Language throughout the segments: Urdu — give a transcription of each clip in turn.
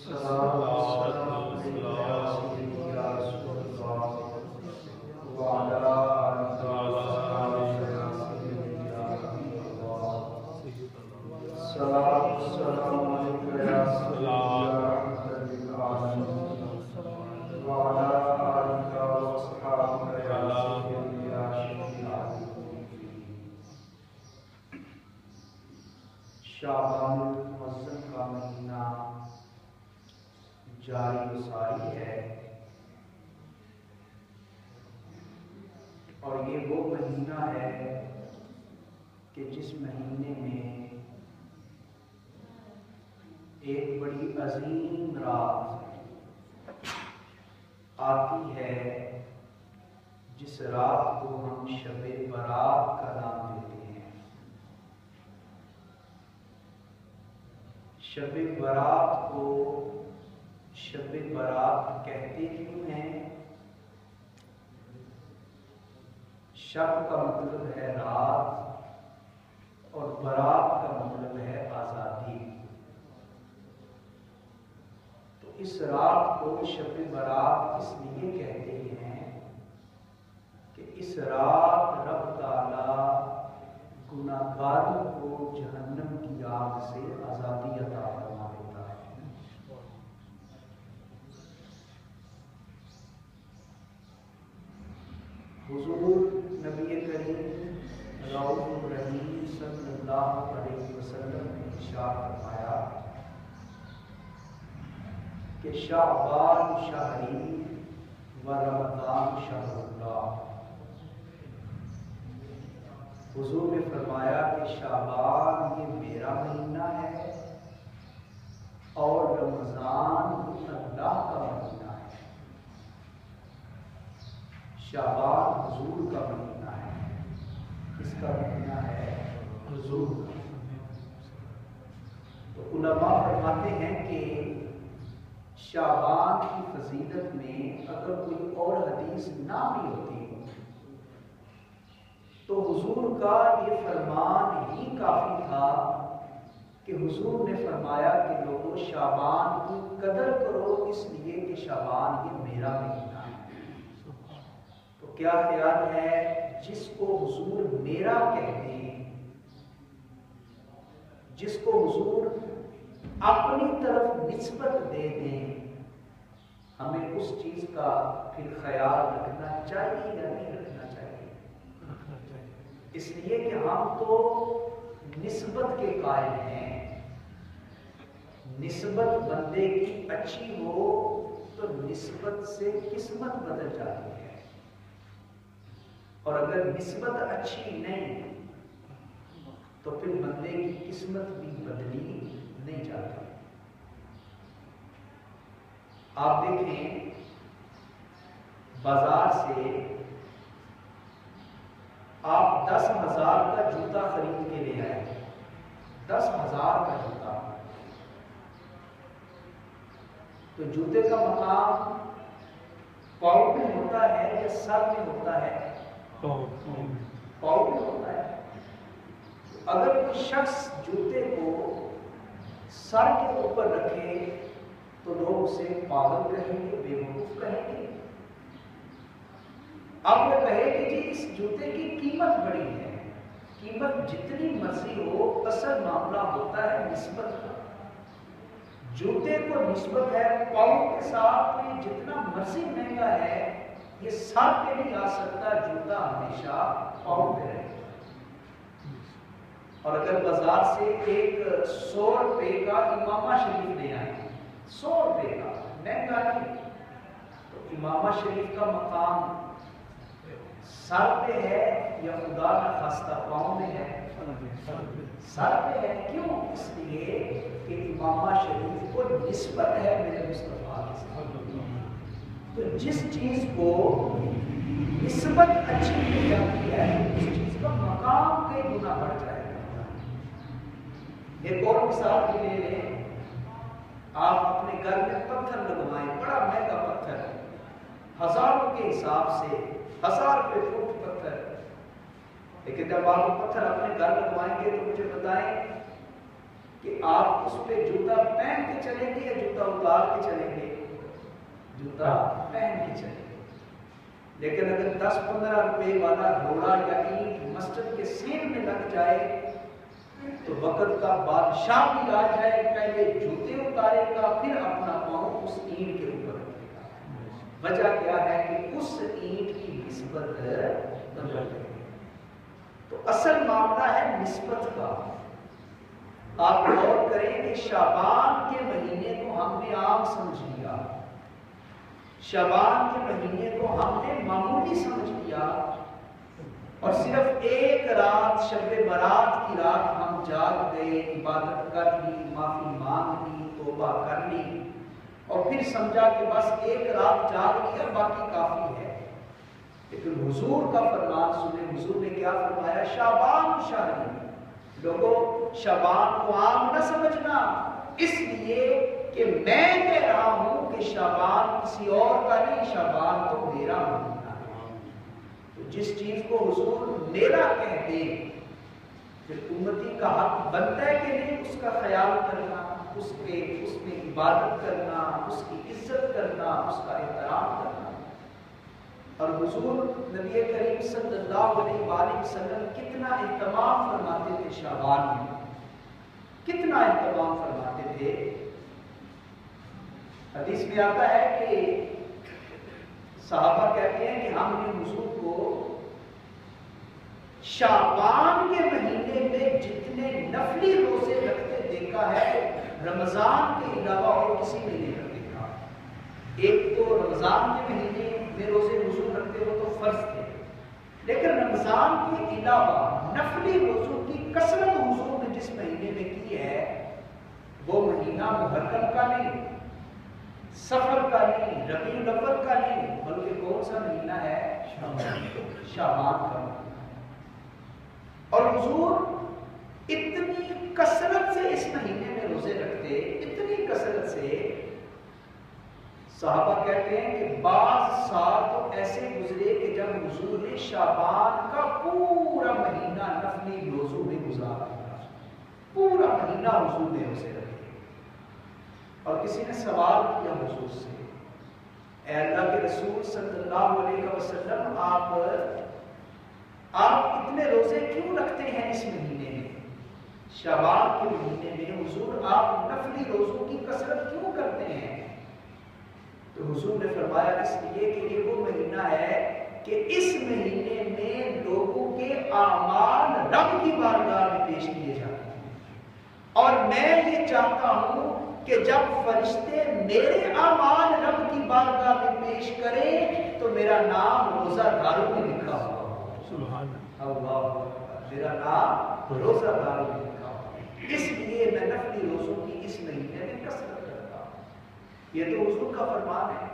شعبان المعظم کا مہینہ جاری و ساری ہے، اور یہ وہ مہینہ ہے کہ جس مہینے میں ایک بڑی عظیم رات آتی ہے، جس رات کو ہم شب برات کا نام دیتے ہیں۔ شب برات کو شب برات کہتے کیوں ہیں؟ شب کا مطلب ہے رات اور برات کا مطلب ہے آزادی۔ تو اس رات کو شب برات اس لیے کہتے ہیں کہ اس رات رب تعالیٰ گناہگاروں کو جہنم کی آگ سے آزادی عطا فرما دیتا ہے۔ حضور نبی کریم رؤوف الرحیم صلی اللہ علیہ وسلم نے ارشاد فرمایا کہ شعبان شہری و رمضان شہر اللہ۔ حضور نے فرمایا کہ شعبان یہ میرا مہینہ ہے اور رمضان اللہ کا مہینہ ہے۔ شعبان حضور کا مہینہ ہے۔ اس کا مہینہ ہے حضور کا۔ تو علماء فرماتے ہیں کہ شعبان کی فضیلت میں اگر کوئی اور حدیث نہ بھی ہوتی تو حضور کا یہ فرمان ہی کافی تھا کہ حضور نے فرمایا کہ لوگوں شعبان کی قدر کرو، اس لیے کہ شعبان یہ میرا مہینہ ہے۔ تو کیا خیال ہے جس کو حضور میرا کہتے ہیں، جس کو حضور اپنی طرف نسبت دے دیں، ہمیں اس چیز کا پھر خیال رکھنا چاہیے یا نہیں رکھنا چاہیے؟ اس لیے کہ ہم تو نسبت کے قائل ہیں۔ نسبت بندے کی اچھی ہو تو نسبت سے قسمت بدل جاتی ہے، اور اگر نسبت اچھی نہیں تو پھر بندے کی قسمت بھی بدلی نہیں جاتی۔ آپ دیکھیں بازار سے آپ 10,000 کا جوتا خرید کے لے آئے، 10,000 کا جوتا، تو جوتے کا مقام پاؤں میں ہوتا ہے یا سر میں ہوتا ہے؟ پاؤں میں ہوتا ہے۔ اگر کوئی شخص جوتے کو سر کے اوپر رکھے تو لوگ اسے پاگل کہیں گے، بیوقوف کہیں گے۔ اب وہ کہے کہ جی اس جوتے کی قیمت بڑی ہے، قیمت جتنی مرضی ہو، اصل معاملہ ہوتا ہے نسبت کا۔ جوتے کو نسبت ہے پاؤں کے ساتھ، تو یہ جتنا مرضی مہنگا ہے یہ سر پہ نہیں آ سکتا، جوتا ہمیشہ پاؤں پہ رہے۔ اور اگر بازار سے ایک 100 روپے کا امامہ شریف لے آئے، 100 روپے کا، مہنگا نہیں، تو امامہ شریف کا مقام سر پہ ہے یا خدا نہ خواستہ پاؤں میں ہے؟ سر پہ ہے۔ کیوں؟ اس لیے کہ امامہ شریف کو نسبت ہے میرے مصطفیٰ کے ساتھ۔ تو جس چیز کو نسبت اچھی کی جاتی ہے اس چیز کا مقام کئی گنا بڑھ جائے گا۔ ایک اور مثال بھی لے لیں، آپ اپنے گھر میں پتھر لگوائیں، بڑا مہنگا پتھر، ہزاروں کے حساب سے 1000 روپے فٹ پتھر، لیکن جب آپ پتھر اپنے گھر لگوائیں گے تو مجھے بتائیں کہ آپ اس پہ جوتا پہن کے کے چلیں گے یا جوتا اتار کے چلیں گے؟ جوتا پہن کے چلیں گے۔ لیکن اگر 10-15 روپے والا گھوڑا یا اینٹ مسجد کے سین میں لگ جائے تو وقت کا بادشاہ بھی آ جائے، پہلے جوتے اتارے گا پھر اپنا پاؤں اس اینٹ کے اوپر رکھے گا۔ وجہ کیا ہے کہ اس اینٹ کی نسبت بدل گئی۔ تو اصل معاملہ ہے نسبت کا۔ آپ غور کریں کہ شعبان کے مہینے کو ہم نے عام سمجھ لیا، شعبان کے مہینے کو ہم نے معمولی سمجھ لیا، اور صرف ایک رات شب برات کی رات ہم جاگ گئے، عبادت کر لی، معافی مانگ لی، توبہ کر لی، اور پھر سمجھا کہ بس ایک رات جاگ لیا باقی کافی ہے۔ لیکن حضور کا فرمان سنیں، حضور نے کیا فرمایا؟ شعبان شہر، لوگوں شعبان کو عام نہ سمجھنا، اس لیے کہ میں کہہ رہا ہوں کہ شعبان کسی اور کا نہیں، شعبان تو میرا مہینہ ہے۔ تو جس چیز کو حضور میرا کہہ دے، پھر امتی کا حق بنتا ہے کہ نہیں اس کا خیال کرنا، اس میں عبادت کرنا، اس کی عزت کرنا، اس کا احترام کرنا۔ اور حضور نبی کریم صلی اللہ علیہ وآلہ وسلم کتنا اہتمام فرماتے تھے شعبان میں، کتنا اہتمام فرماتے تھے۔ حدیث میں آتا ہے کہ صحابہ کہتے ہیں کہ ہم نے حضور کو شعبان کے مہینے میں جتنے نفلی روزے رکھتے دیکھا ہے رمضان کے علاوہ اور کسی نے نہیں دیکھا۔ ایک تو رمضان کے مہینے میں روزے حضور رکھتے ہو تو فرض تھے، لیکن رمضان کے علاوہ نفلی روزوں کی کثرت حضور نے جس مہینے میں کی ہے وہ مہینہ محرم کا نہیں، سفر کا نہیں، ربیع الاول کا نہیں، بلکہ کون سا مہینہ ہے؟ شعبان کا مہینہ۔ اور حضور اتنی کثرت سے اس مہینے میں روزے رکھتے، اتنی کثرت سے، صحابہ کہتے ہیں کہ بعض سال تو ایسے گزرے کہ جب حضور نے شعبان کا پورا مہینہ نفلی روزوں میں گزارا، پورا مہینہ حضور نے روزے رکھے۔ اور کسی نے سوال کیا حضور سے، اے اللہ کے رسول صلی اللہ علیہ وسلم، آپ اتنے روزے کیوں رکھتے ہیں اس مہینے میں؟ شعبان کے مہینے میں حضور آپ نفلی روزوں کی کثرت کیوں کرتے ہیں؟ تو حضور نے فرمایا اس لیے کہ یہ وہ مہینہ ہے کہ اس مہینے میں لوگوں کے اعمال رب کی بارگاہ میں پیش کیے جاتے ہیں، اور میں یہ چاہتا ہوں کہ جب فرشتے میرے اعمال رب کی بارگاہ میں پیش کریں تو میرا نام روزہ داروں میں لکھا ہوا، سبحان اللہ، میرا نام روزہ داروں میں لکھا ہوا۔ اس لیے میں نفلی روزوں کی اس مہینے میں کثرت کرتا ہوں۔ یہ تو حضور کا فرمان ہے،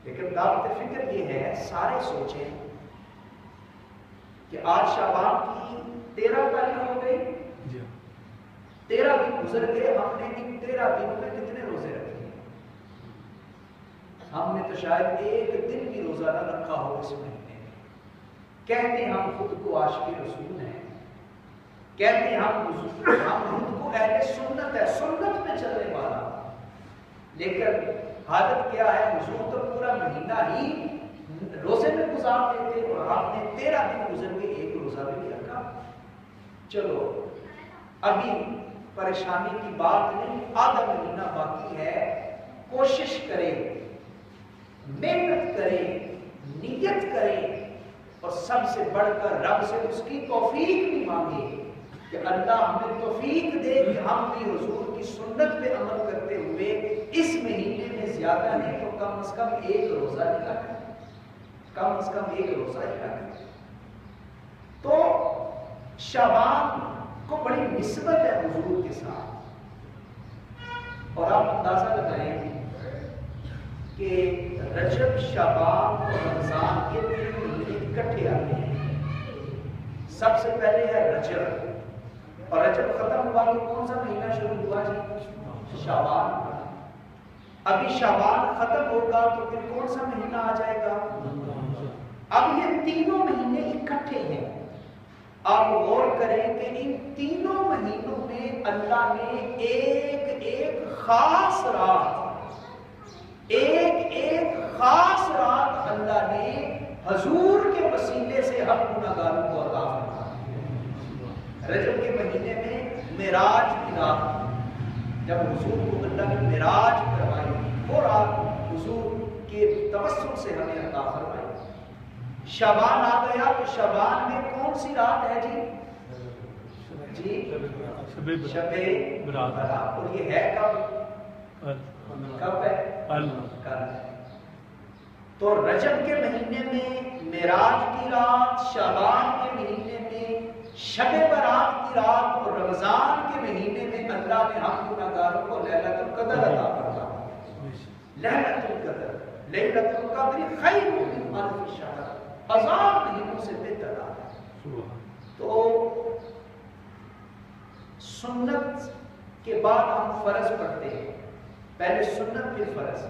لیکن دعوت فکر یہ ہے، سارے سوچیں کہ آج شعبان کی 13 تاریخ ہو گئی، 13 دن گزر گئے، ہم نے ان 13 دنوں میں کتنے روزے رکھے ہیں؟ ہم نے تو شاید ایک دن بھی روزہ نہ رکھا ہو اس مہینے میں۔ کہتے ہم خود کو عاشق رسول ہیں، کہتے ہم خود کو اہل سنت ہے، سنت پہ چلنے والا، لیکن حالت کیا ہے؟ حضور تو پورا مہینہ ہی روزے میں گزار دیتے، اور آپ نے 13 دن گزر گئے، ایک روزہ بھی نہیں رکھا۔ چلو ابھی پریشانی کی بات نہیں، آدھا مہینہ باقی ہے، کوشش کریں، محنت کریں، نیت کریں، اور سب سے بڑھ کر رب سے اس کی توفیق بھی مانگے کہ اللہ ہمیں توفیق دے کہ ہم بھی حضور کی سنت پہ عمل کرتے ہوئے اس مہینے میں زیادہ نہیں تو کم از کم ایک روزہ رکھا کریں، کم از کم ایک روزہ رکھا کریں۔ تو شعبان کو بڑی نسبت ہے حضور کے ساتھ، اور آپ اندازہ لگائیں کہ رجب، شعبان اور رمضان کے 3 مہینے اکٹھے آتے ہیں۔ سب سے پہلے ہے رجب، اور رجب ختم ہوا تو کون سا مہینہ شروع ہوا جی؟ شعبان۔ ابھی شعبان ختم ہوگا تو پھر کون سا مہینہ آ جائے گا؟ اب یہ تینوں مہینے اکٹھے ہیں۔ آپ غور کریں کہ ان تینوں مہینوں میں اللہ نے ایک خاص رات، ایک ایک خاص رات اللہ نے حضور کے وسیلے سے ہم گناہگاروں کو عطا فرمائی۔ رجب کے مہینے میں معراج کی رات، جب حضور کو اللہ نے معراج کروائی، وہ رات حضور کے توسل سے ہمیں عطا فرمائی۔ شعبان آ گیا تو شعبان میں کون سی رات ہے جی؟ شب برات، اور یہ ہے کب ہے؟ کل۔ تو رجب کے مہینے میں معراج کی رات، شعبان کے مہینے میں شب برات کی رات، اور رمضان کے مہینے میں اللہ نے ہم گناہگاروں کو لیلۃ القدر عطا فرمائی۔ لیلۃ القدر، لیلۃ القدر خیر من الف شہر، 1000 مہینوں سے بہتر ہے۔ تو سنت کے بعد ہم فرض پڑھتے ہیں، پہلے سنت پھر فرض۔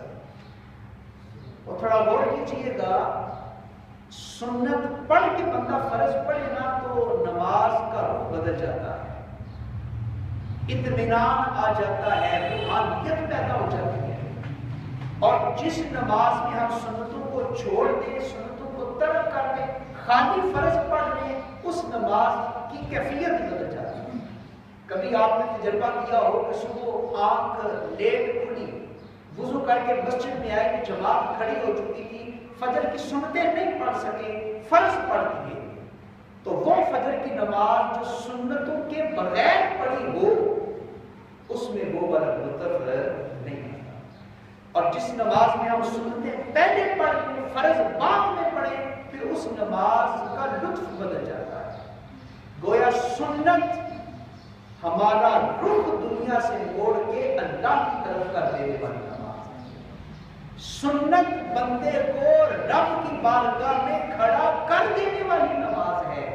اور تھوڑا غور کیجیے گا، سنت پڑھ کے بندہ فرض پڑھے نا تو نماز کا رخ بدل جاتا ہے، اطمینان آ جاتا ہے، روحانیت پیدا ہو جاتی ہے۔ اور جس نماز میں ہم سنتوں کو چھوڑ دیں، سنتوں کو ترک کر دیں، خالی فرض پڑھ لیں، اس نماز کی کیفیت بدل جاتی ہے۔ کبھی آپ نے تجربہ کیا ہو کہ صبح آنکھ لیٹ کھلی، وضو کر کے مسجد میں آئے کہ جماعت کھڑی ہو چکی تھی، فجر کی سنتیں نہیں پڑھ سکے، فرض پڑھ دیے، تو وہ فجر کی نماز جو سنتوں کے بغیر پڑھی ہو، اس میں وہ والا لطف نہیں آتا۔ اور جس نماز میں ہم سنتیں پہلے پڑھ لیں، فرض بعد میں پڑھیں، پھر اس نماز کا لطف بدل جاتا ہے۔ گویا سنت ہمارا رخ دنیا سے موڑ کے اللہ کی طرف کر دینے والی نماز ہے۔ سنت بندے کو رب کی بارگاہ میں کھڑا کر دینے والی نماز ہے۔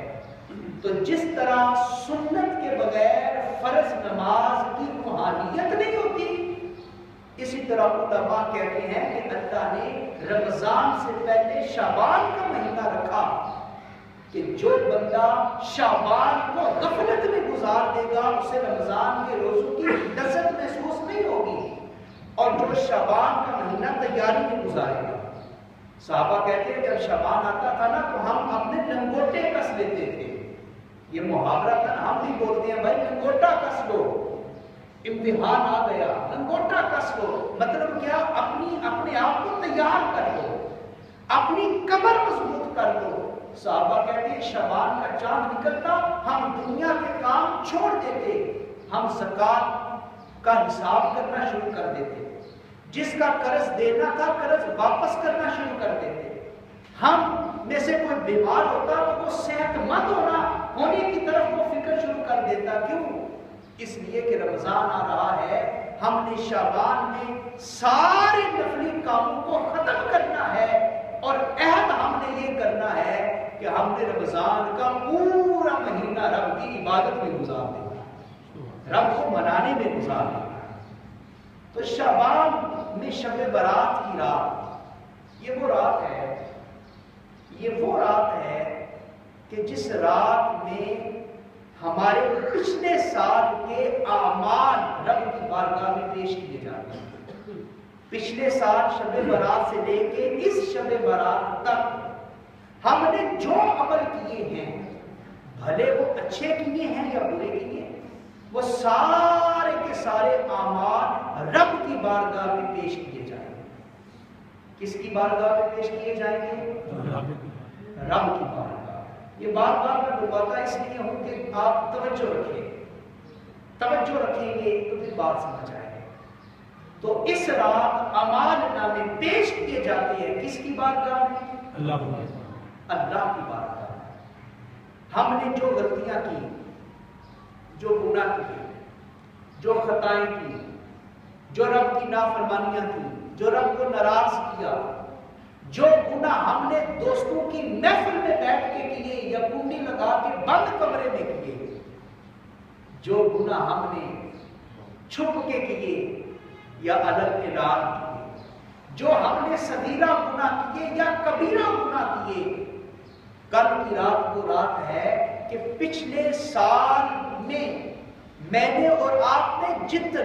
تو جس طرح سنت کے بغیر فرض نماز کی روحانیت نہیں ہوتی، اسی طرح علماء کہتے ہیں کہ اللہ نے رمضان سے پہلے شعبان کا مہینہ رکھا کہ جو بندہ شعبان کو غفلت میں گزار دے گا، اسے رمضان کے روزوں کی لذت محسوس نہیں ہوگی، اور جو شعبان کا مہینہ تیاری میں گزارے گا۔ صحابہ کہتے ہیں جب شعبان آتا تھا نا تو ہم اپنے لنگوٹے کس لیتے تھے، یہ محاورہ تھا، ہم بھی بولتے ہیں بھائی لنگوٹا کس لو، امتحان آ گیا، لنگوٹا کس لو، مطلب کیا؟ اپنے آپ کو تیار کر دو، اپنی کمر مضبوط کر دو۔ صحابہ کہتے ہیں شعبان کا چاند نکلتا ہم دنیا کے کام چھوڑ دیتے، ہم زکوٰۃ کا حساب کرنا شروع کر دیتے، جس کا قرض دینا تھا قرض واپس کرنا شروع کر دیتے۔ ہم میں سے کوئی بیمار ہوتا تو وہ صحت مند ہونے کی طرف وہ فکر شروع کر دیتا۔ کیوں؟ اس لیے کہ رمضان آ رہا ہے، ہم نے شعبان میں سارے نفلی کاموں کو ختم کرنا ہے، اور عہد ہم نے یہ کرنا ہے کہ ہم نے رمضان کا پورا مہینہ رب کی عبادت میں گزار دینا، رب کو منانے میں گزار دینا۔ تو شعبان میں شب برات کی رات، یہ وہ رات ہے کہ جس رات میں ہمارے پچھلے سال کے اعمال رب کی بارگاہ میں پیش کیے جاتے ہیں۔ پچھلے سال شب برات سے لے کے اس شب برات تک ہم نے جو عمل کیے ہیں، بھلے وہ اچھے کیے ہیں یا برے کیے ہیں، وہ سارے کے سارے اعمال رب کی بارگاہ میں پیش کیے جائیں گے۔ کس کی بارگاہ میں پیش کیے جائیں گے؟ رب کی بارگاہ۔ یہ بار بار میں بتاتا اس لیے ہوں کہ آپ توجہ رکھیں گے تو پھر بات سمجھ آئے گی۔ تو اس رات اعمال نامے پیش کیے جاتے ہیں کس کی بارگاہ میں؟ اللہ کی بارگاہ میں۔ ہم نے جو غلطیاں کی، جو گناہ کیے، جو خطائیں کی، جو رب کی نافرمانیاں کی، جو رب کو ناراض کیا، جو گناہ ہم نے دوستوں کی محفل میں بیٹھ کے کیے یا کنڈی لگا کے بند کمرے میں کیے، جو گناہ ہم نے چھپ کے کیے یا الگ اعلان کیے، جو ہم نے صغیرہ گناہ کیے یا کبیرہ گناہ کیے، کل کی رات وہ رات ہے کہ پچھلے سال میں نے اور آپ نے جتنے